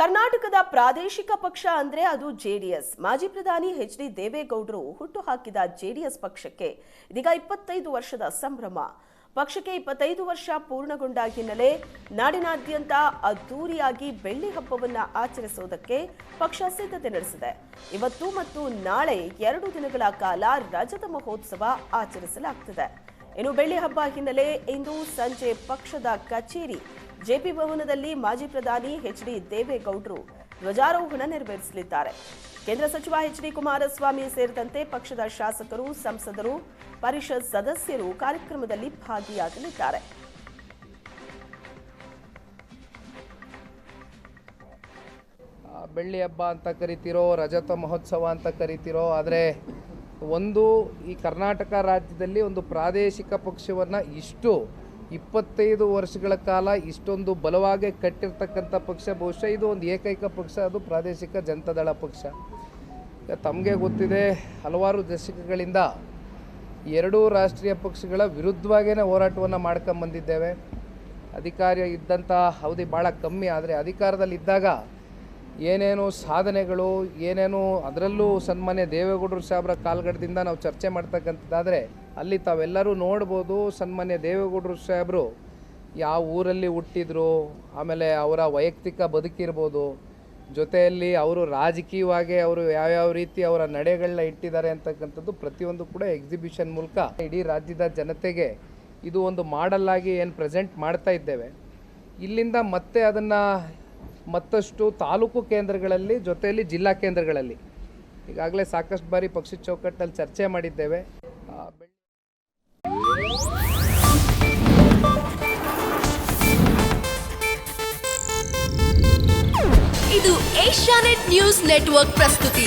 ಕರ್ನಾಟಕದ ಪ್ರಾದೇಶಿಕ ಪಕ್ಷ ಅಂದ್ರೆ ಅದು ಜೆಡಿಎಸ್. ಮಾಜಿ ಪ್ರಧಾನಿ ಎಚ್.ಡಿ. ದೇವೇಗೌಡರು ಹುಟ್ಟುಹಾಕಿದ ಜೆಡಿಎಸ್ ಪಕ್ಷಕ್ಕೆ ಇದೀಗ 25 ವರ್ಷದ ಸಂಭ್ರಮ. ಪಕ್ಷಕ್ಕೆ 25 ವರ್ಷ ಪೂರ್ಣಗೊಂಡ ಹಿನ್ನೆಲೆ ನಾಡಿನಾದ್ಯಂತ ಅದ್ದೂರಿಯಾಗಿ ಬೆಳ್ಳಿ ಹಬ್ಬವನ್ನ ಆಚರಿಸುವುದಕ್ಕೆ ಪಕ್ಷ ಸಿದ್ಧತೆ ನಡೆಸಿದೆ. ಇವತ್ತು ಮತ್ತು ನಾಳೆ 2 ದಿನಗಳ ಕಾಲ ರಜತ ಮಹೋತ್ಸವ ಆಚರಿಸಲಾಗುತ್ತಿದೆ. ಇನ್ನು ಬೆಳ್ಳಿ ಹಬ್ಬ ಹಿನ್ನೆಲೆ ಇಂದು ಸಂಜೆ ಪಕ್ಷದ ಕಚೇರಿ ಜೆಪಿ ಭವನದಲ್ಲಿ ಮಾಜಿ ಪ್ರಧಾನಿ ಎಚ್.ಡಿ. ದೇವೇಗೌಡರು ಧ್ವಜಾರೋಹಣ ನೆರವೇರಿಸಲಿದ್ದಾರೆ. ಕೇಂದ್ರ ಸಚಿವ ಎಚ್.ಡಿ. ಕುಮಾರಸ್ವಾಮಿ ಸೇರಿದಂತೆ ಪಕ್ಷದ ಶಾಸಕರು, ಸಂಸದರು, ಪರಿಷತ್ ಸದಸ್ಯರು ಕಾರ್ಯಕ್ರಮದಲ್ಲಿ ಭಾಗಿಯಾಗಲಿದ್ದಾರೆ. ಬೆಳ್ಳಿ ಹಬ್ಬ ಅಂತ ಕರಿತಿರೋ, ರಜತ ಮಹೋತ್ಸವ ಅಂತ ಕರಿತಿರೋ, ಆದರೆ ಒಂದು ಈ ಕರ್ನಾಟಕ ರಾಜ್ಯದಲ್ಲಿ ಒಂದು ಪ್ರಾದೇಶಿಕ ಪಕ್ಷವನ್ನು 25 ವರ್ಷಗಳ ಕಾಲ ಇಷ್ಟೊಂದು ಬಲವಾಗಿ ಕಟ್ಟಿರ್ತಕ್ಕಂಥ ಪಕ್ಷ ಬಹುಶಃ ಇದು ಒಂದು ಏಕೈಕ ಪಕ್ಷ, ಅದು ಪ್ರಾದೇಶಿಕ ಜನತಾದಳ ಪಕ್ಷ. ತಮಗೆ ಗೊತ್ತಿದೆ, ಹಲವಾರು ದಶಕಗಳಿಂದ ಎರಡೂ ರಾಷ್ಟ್ರೀಯ ಪಕ್ಷಗಳ ವಿರುದ್ಧವಾಗಿಯೇ ಹೋರಾಟವನ್ನು ಮಾಡ್ಕೊಂಬಂದಿದ್ದೇವೆ. ಅಧಿಕಾರ ಇದ್ದಂಥ ಅವಧಿ ಭಾಳ ಕಮ್ಮಿ, ಆದರೆ ಅಧಿಕಾರದಲ್ಲಿದ್ದಾಗ ಏನೇನು ಸಾಧನೆಗಳು, ಏನೇನು ಅದರಲ್ಲೂ ಸನ್ಮಾನ್ಯ ದೇವೇಗೌಡರು ಸಾಹೇಬರ ಕಾಲ್ಗಡದಿಂದ ನಾವು ಚರ್ಚೆ ಮಾಡ್ತಕ್ಕಂಥದ್ದಾದರೆ ಅಲ್ಲಿ ತಾವೆಲ್ಲರೂ ನೋಡ್ಬೋದು. ಸನ್ಮಾನ್ಯ ದೇವೇಗೌಡರು ಸಾಹೇಬರು ಯಾವ ಊರಲ್ಲಿ ಹುಟ್ಟಿದ್ರು, ಆಮೇಲೆ ಅವರ ವೈಯಕ್ತಿಕ ಬದುಕಿರ್ಬೋದು, ಜೊತೆಯಲ್ಲಿ ಅವರು ರಾಜಕೀಯವಾಗಿ ಅವರು ಯಾವ್ಯಾವ ರೀತಿ ಅವರ ನಡೆಗಳನ್ನ ಇಟ್ಟಿದ್ದಾರೆ ಅಂತಕ್ಕಂಥದ್ದು ಪ್ರತಿಯೊಂದು ಕೂಡ ಎಕ್ಸಿಬಿಷನ್ ಮೂಲಕ ಇಡೀ ರಾಜ್ಯದ ಜನತೆಗೆ ಇದು ಒಂದು ಮಾಡೆಲ್ ಆಗಿ ಏನು ಪ್ರೆಸೆಂಟ್ ಮಾಡ್ತಾ ಇದ್ದೇವೆ. ಇಲ್ಲಿಂದ ಮತ್ತೆ ಅದನ್ನು ಮತ್ತಷ್ಟು ತಾಲೂಕು ಕೇಂದ್ರಗಳಲ್ಲಿ, ಜೊತೆಯಲ್ಲಿ ಜಿಲ್ಲಾ ಕೇಂದ್ರಗಳಲ್ಲಿ ಈಗಾಗಲೇ ಸಾಕಷ್ಟು ಬಾರಿ ಪಕ್ಷದ ಚೌಕಟ್ಟಲ್ಲಿ ಚರ್ಚೆ ಮಾಡಿದ್ದೇವೆ. ಇದು ಏಷ್ಯಾನೆಟ್ ನ್ಯೂಸ್ ನೆಟ್ವರ್ಕ್ ಪ್ರಸ್ತುತಿ.